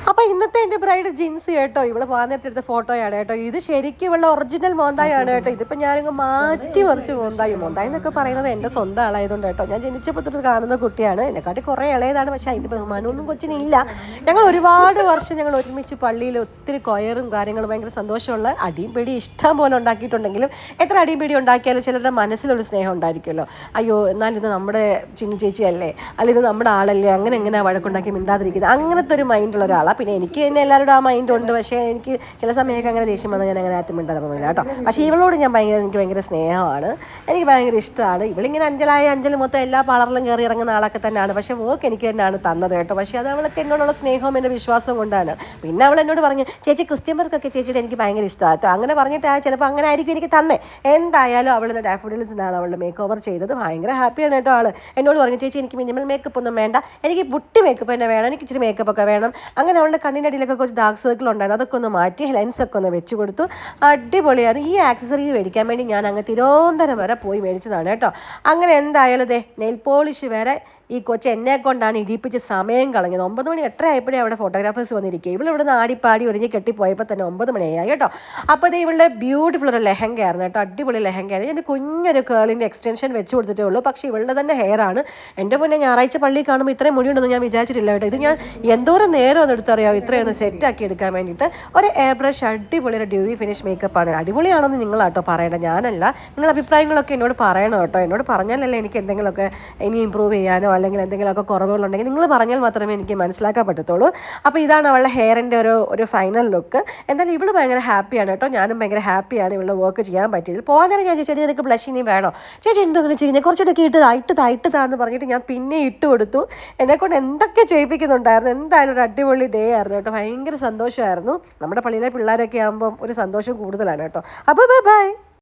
അപ്പോൾ ഇന്നത്തെ എൻ്റെ ബ്രൈഡ് ജിൻസി കേട്ടോ, ഇവള് പോകാൻ നേരത്തെ എടുത്ത ഫോട്ടോയാണ് കേട്ടോ. ഇത് ശരിക്കും ഇവളുടെ ഒറിജിനൽ മോന്തായാണ് കേട്ടോ. ഇതിപ്പോൾ ഞാനിങ്ങ് മാറ്റി മറിച്ച് മോന്തായി എന്നൊക്കെ പറയുന്നത് എൻ്റെ സ്വന്തം ആളായതുകൊണ്ട് കേട്ടോ. ഞാൻ ജനിച്ചപ്പോൾ തൊട്ട് കാണുന്ന കുട്ടിയാണ്, എന്നെക്കാട്ടി കുറേ ഇളയതാണ്, പക്ഷേ അതിൻ്റെ ബഹുമാനമൊന്നും കൊച്ചിനില്ല. ഞങ്ങൾ ഒരുപാട് വർഷം ഞങ്ങൾ ഒരുമിച്ച് പള്ളിയിൽ ഒത്തിരി കൊയറും കാര്യങ്ങളും ഭയങ്കര സന്തോഷമുള്ള അടിയും പിടി ഇഷ്ടം പോലെ ഉണ്ടാക്കിയിട്ടുണ്ടെങ്കിലും എത്ര അടിയും പിടി ഉണ്ടാക്കിയാലും ചിലരുടെ മനസ്സിലൊരു സ്നേഹം ഉണ്ടായിരിക്കുമല്ലോ. അയ്യോ എന്നാൽ ഇത് നമ്മുടെ ചിന്നു ചേച്ചിയല്ലേ, അല്ലെങ്കിൽ ഇത് നമ്മുടെ ആളല്ലേ, അങ്ങനെ എങ്ങനെ വഴക്കുണ്ടാക്കി മിണ്ടാതിരിക്കുന്നത്, അങ്ങനത്തെ ഒരു മൈൻഡുള്ള ഒരാളാണ്. പിന്നെ എനിക്ക് തന്നെ എല്ലാവരുടെ ആ മൈൻഡ് ഉണ്ട്, പക്ഷേ എനിക്ക് ചില സമയമൊക്കെ അങ്ങനെ ദേഷ്യം വന്നാൽ ഞാൻ അങ്ങനെ ആത്തുമിണ്ടാകുന്നില്ല കേട്ടോ. പക്ഷേ ഇവളോട് ഞാൻ എനിക്ക് ഭയങ്കര സ്നേഹമാണ്, എനിക്ക് ഭയങ്കര ഇഷ്ടമാണ്. ഇവളിങ്ങനെ അഞ്ചൽ മൊത്തം എല്ലാ പാർലറിലും കയറി ഇറങ്ങുന്ന ആളൊക്കെ തന്നെയാണ്. പക്ഷേ വർക്ക് എനിക്ക് തന്നെയാണ് തന്നത് കേട്ടോ. പക്ഷേ അത് അവൾക്ക് എന്നോടുള്ള സ്നേഹവും എൻ്റെ വിശ്വാസവും കൊണ്ടാണ്. പിന്നെ അവൾ എന്നോട് പറഞ്ഞു, ചേച്ചി ക്രിസ്ത്യൻ വർക്കൊക്കെ ചേച്ചിയുടെ എനിക്ക് ഭയങ്കര ഇഷ്ടമാണ് കേട്ടോ. അങ്ങനെ പറഞ്ഞിട്ട് ചിലപ്പോൾ അങ്ങനെ ആയിരിക്കും എനിക്ക് തന്നെ. എന്തായാലും അവളുടെ ഡാഫോഡിൽസിനാണ് അവളുടെ മേക്ക് ഓവർ ചെയ്തത്. ഭയങ്കര ഹാപ്പിയാണ് കേട്ടോ ആൾ. എന്നോട് പറഞ്ഞു, ചേച്ചി എനിക്ക് മിനിമൽ മേക്കപ്പ് ഒന്നും വേണ്ട, എനിക്ക് പുട്ടി മേക്കപ്പ് തന്നെ വേണം, എനിക്ക് ഇച്ചിരി മേക്കപ്പ് ഒക്കെ വേണം. അങ്ങനെ അവളുടെ കണ്ണിൻ്റെ അടിയിലൊക്കെ കുറച്ച് ഡാർക്ക് സർക്കിൾ ഉണ്ടായിരുന്നു, അതൊക്കെ ഒന്ന് മാറ്റി ലെൻസൊക്കെ ഒന്ന് വെച്ച് കൊടുത്തു. അടിപൊളിയാണ്. ഈ ആക്സസറി മേടിക്കാൻ വേണ്ടി ഞാൻ അങ്ങ് തിരുവനന്തപുരം വരെ പോയി മേടിച്ചതാണ് കേട്ടോ. അങ്ങനെ എന്തായാലും നെയിൽ പോളിഷ് വരെ ഈ കൊച്ച് എന്നെ കൊണ്ടാണ് ഇടിപ്പിച്ച് സമയം കളഞ്ഞത്. 9 മണി 8 ആയപ്പോഴേ അവിടെ ഫോട്ടോഗ്രാഫേഴ്സ് വന്നിരിക്കുക. ഇവിടെ നിന്ന് ആടിപ്പാടി ഒരുങ്ങി കെട്ടിപ്പോയപ്പോൾ തന്നെ 9 മണിയായി കേട്ടോ. അപ്പോൾ ഇത് ഇവളുടെ ബ്യൂട്ടിഫുൾ ഒരു ലെഹങ്ക ആയിരുന്നു കേട്ടോ, അടിപൊളി ലെഹങ്കയായിരുന്നു. ഇതിന് കുഞ്ഞൊരു കേളിൻ്റെ എക്സ്റ്റൻഷൻ വെച്ച് കൊടുത്തിട്ടേ ഉള്ളൂ, പക്ഷേ ഇവളുടെ തന്നെ ഹെയർ ആണ്. എൻ്റെ മുന്നേ ഞായറാഴ്ച പള്ളിയിൽ കാണുമ്പോൾ ഇത്രയും മുടിയുണ്ടെന്ന് ഞാൻ വിചാരിച്ചിട്ടില്ല കേട്ടോ. ഇത് ഞാൻ എന്തോരം നേരം ഒന്ന് എടുത്തറിയാമോ ഇത്രയൊന്ന് സെറ്റാക്കി എടുക്കാൻ വേണ്ടിയിട്ട്. ഒരു എയർ ബ്രഷ്, അടിപൊളി ഒരു ഡ്യൂവി ഫിനിഷ് മേക്കപ്പാണ്. അടിപൊളിയാണെന്ന് നിങ്ങളാട്ടോ പറയണ്ട, ഞാനല്ല. നിങ്ങൾ അഭിപ്രായങ്ങളൊക്കെ എന്നോട് പറയണം കേട്ടോ. എന്നോട് പറഞ്ഞാലല്ലേ എനിക്ക് എന്തെങ്കിലുമൊക്കെ ഇനി ഇമ്പ്രൂവ് ചെയ്യാനോ അല്ലെങ്കിൽ എന്തെങ്കിലുമൊക്കെ കുറവുകളുണ്ടെങ്കിൽ നിങ്ങൾ പറഞ്ഞാൽ മാത്രമേ എനിക്ക് മനസ്സിലാക്കാൻ പറ്റത്തുള്ളൂ. അപ്പോൾ ഇതാണ് അവളുടെ ഹെയറിൻ്റെ ഒരു ഫൈനൽ ലുക്ക്. എന്തായാലും ഇവള് ഭയങ്കര ഹാപ്പിയാണ് കേട്ടോ, ഞാനും ഭയങ്കര ഹാപ്പിയാണ് ഇവളുടെ വർക്ക് ചെയ്യാൻ പറ്റിയത്. പോകാൻ നേരം ഞാൻ ചേച്ചി നിനക്ക് ബ്ലഷ് ഇനി വേണോ, ചേച്ചി എന്തെങ്കിലും ചെയ്യുന്നത് കുറച്ചൊക്കെ ഇട്ട് താന്ന് പറഞ്ഞിട്ട് ഞാൻ പിന്നെ ഇട്ട് കൊടുത്തു. എന്നെക്കൊണ്ട് എന്തൊക്കെ ചെയ്യിപ്പിക്കുന്നുണ്ടായിരുന്നു. എന്തായാലും ഒരു അടിപൊളി ഡേ ആയിരുന്നു കേട്ടോ, ഭയങ്കര സന്തോഷമായിരുന്നു. നമ്മുടെ പള്ളിയിലെ പിള്ളേരൊക്കെ ആകുമ്പം ഒരു സന്തോഷം കൂടുതലാണ് കേട്ടോ. അപ്പോൾ ബൈ.